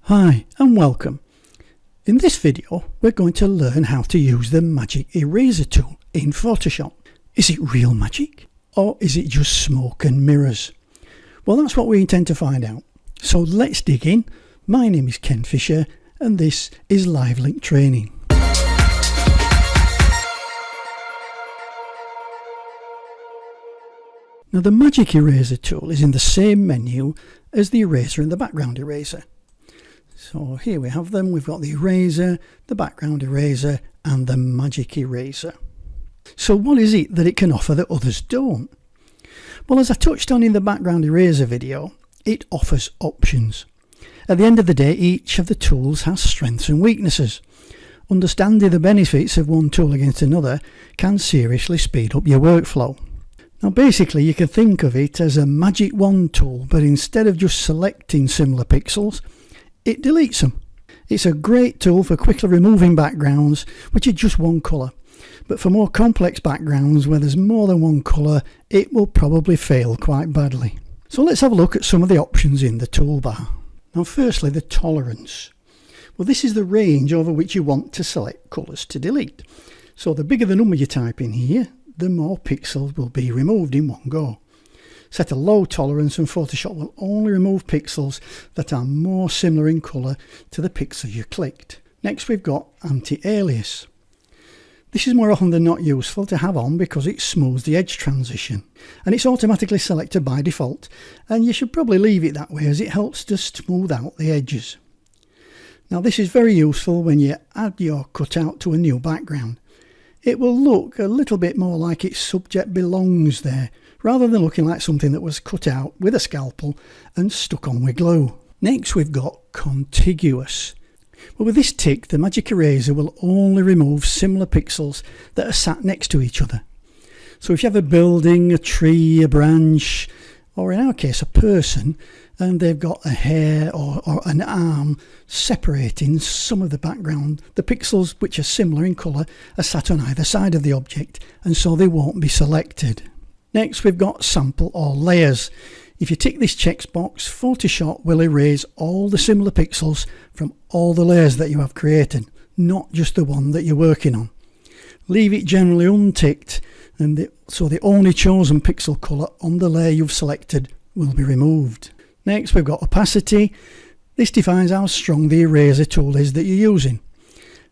Hi and welcome. In this video we're going to learn how to use the Magic Eraser tool in Photoshop. Is it real magic or is it just smoke and mirrors? Well, that's what we intend to find out. So let's dig in. My name is Ken Fisher and this is LiveLink Training. Now the Magic Eraser tool is in the same menu as the eraser and the background eraser. So here we have them. We've got the eraser, the background eraser and the Magic Eraser. So what is it that it can offer that others don't? Well, as I touched on in the background eraser video, it offers options. At the end of the day, each of the tools has strengths and weaknesses. Understanding the benefits of one tool against another can seriously speed up your workflow. Now basically you can think of it as a Magic Wand tool, but instead of just selecting similar pixels, it deletes them. It's a great tool for quickly removing backgrounds which are just one colour, but for more complex backgrounds where there's more than one colour, it will probably fail quite badly. So let's have a look at some of the options in the toolbar. Now firstly, the tolerance. Well, this is the range over which you want to select colours to delete. So the bigger the number you type in here, the more pixels will be removed in one go. Set a low tolerance and Photoshop will only remove pixels that are more similar in colour to the pixel you clicked. Next we've got anti-alias. This is more often than not useful to have on because it smooths the edge transition and it's automatically selected by default, and you should probably leave it that way as it helps to smooth out the edges. Now this is very useful when you add your cutout to a new background. It will look a little bit more like its subject belongs there, rather than looking like something that was cut out with a scalpel and stuck on with glue. Next we've got contiguous. Well, with this tick, the Magic Eraser will only remove similar pixels that are sat next to each other. So if you have a building, a tree, a branch, or in our case a person, and they've got a hair or an arm separating some of the background, the pixels which are similar in colour are sat on either side of the object, and so they won't be selected. Next we've got sample or layers. If you tick this checkbox, Photoshop will erase all the similar pixels from all the layers that you have created, not just the one that you're working on. Leave it generally unticked, and so the only chosen pixel colour on the layer you've selected will be removed. Next we've got opacity. This defines how strong the eraser tool is that you're using.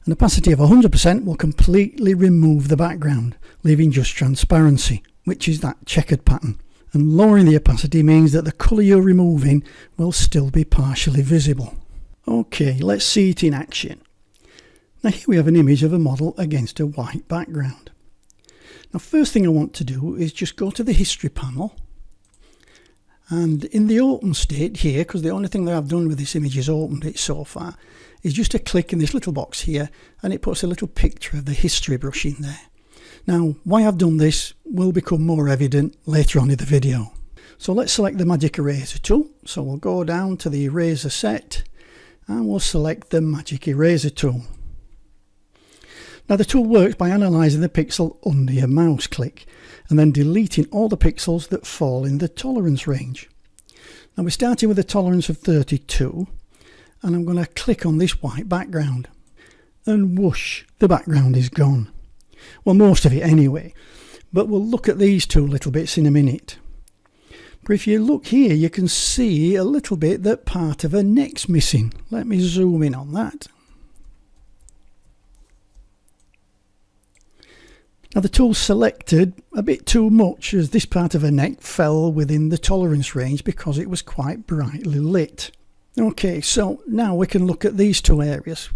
An opacity of 100% will completely remove the background, leaving just transparency, which is that checkered pattern. And lowering the opacity means that the colour you're removing will still be partially visible. Okay, let's see it in action. Now here we have an image of a model against a white background. Now first thing I want to do is just go to the history panel, and in the open state here, because the only thing that I've done with this image is opened it so far, is just to click in this little box here and it puts a little picture of the history brush in there. Now why I've done this will become more evident later on in the video. So let's select the Magic Eraser tool. So we'll go down to the eraser set and we'll select the Magic Eraser tool. Now the tool works by analysing the pixel under your mouse click and then deleting all the pixels that fall in the tolerance range. Now we're starting with a tolerance of 32 and I'm going to click on this white background and whoosh, the background is gone. Well, most of it anyway, but we'll look at these two little bits in a minute. But if you look here you can see a little bit that part of a neck's missing. Let me zoom in on that. Now the tool selected a bit too much as this part of her neck fell within the tolerance range because it was quite brightly lit. Okay, so now we can look at these two areas.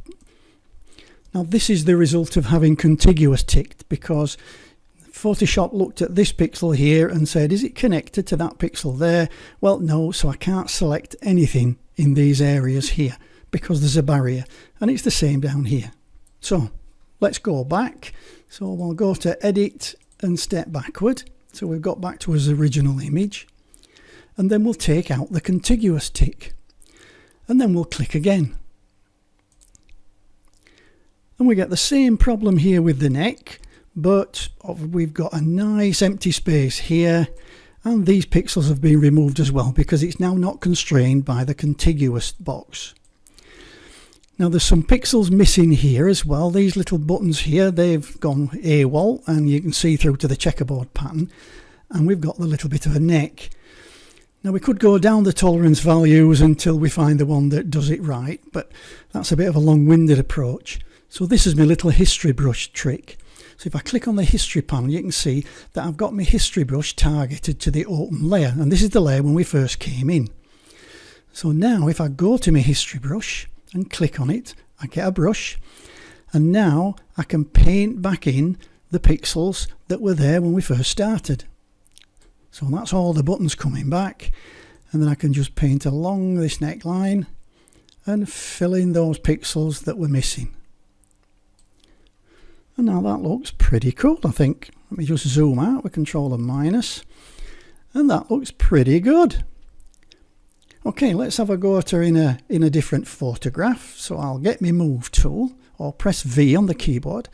Now this is the result of having contiguous ticked, because Photoshop looked at this pixel here and said, is it connected to that pixel there? Well, no, so I can't select anything in these areas here because there's a barrier, and it's the same down here. So let's go back. So we'll go to edit and step backward. So we've got back to his original image, and then we'll take out the contiguous tick and then we'll click again. And we get the same problem here with the neck, but we've got a nice empty space here, and these pixels have been removed as well because it's now not constrained by the contiguous box. Now there's some pixels missing here as well. These little buttons here, they've gone AWOL, and you can see through to the checkerboard pattern. And we've got the little bit of a neck. Now we could go down the tolerance values until we find the one that does it right, but that's a bit of a long-winded approach. So this is my little history brush trick. So if I click on the history panel, you can see that I've got my history brush targeted to the open layer, and this is the layer when we first came in. So now if I go to my history brush and click on it, I get a brush, and now I can paint back in the pixels that were there when we first started. So that's all the buttons coming back, and then I can just paint along this neckline and fill in those pixels that were missing. And now that looks pretty cool, I think. Let me just zoom out with Control and minus, and that looks pretty good. Okay, let's have a go at her in a different photograph. So I'll get my move tool, or press V on the keyboard,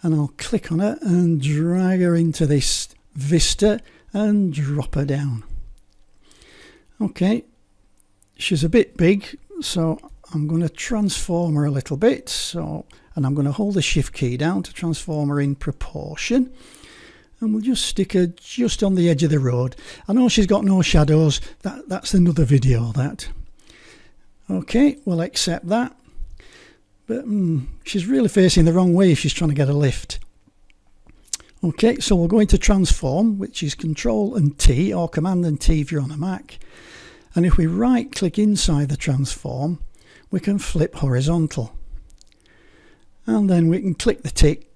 and I'll click on her and drag her into this vista and drop her down. Okay, she's a bit big, so I'm going to transform her a little bit. And I'm going to hold the shift key down to transform her in proportion. And we'll just stick her just on the edge of the road. I know she's got no shadows. That's another video, that. Okay, we'll accept that. But she's really facing the wrong way if she's trying to get a lift. Okay, so we'll go into transform, which is Control and T, or Command and T if you're on a Mac. And if we right click inside the transform, we can flip horizontal. And then we can click the tick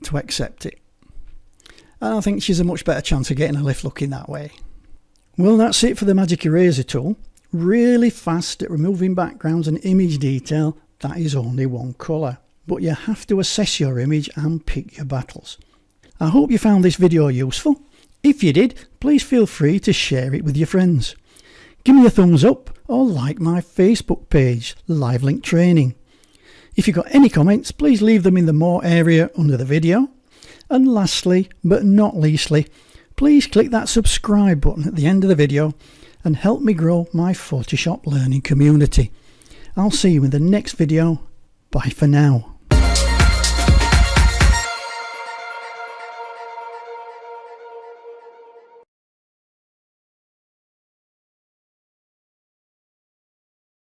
to accept it. And I think she's a much better chance of getting a lift looking that way. Well, that's it for the Magic Eraser tool. Really fast at removing backgrounds and image detail. That is only one colour. But you have to assess your image and pick your battles. I hope you found this video useful. If you did, please feel free to share it with your friends. Give me a thumbs up or like my Facebook page, LiveLink Training. If you've got any comments, please leave them in the More area under the video. And lastly, but not leastly, please click that subscribe button at the end of the video and help me grow my Photoshop learning community. I'll see you in the next video. Bye for now.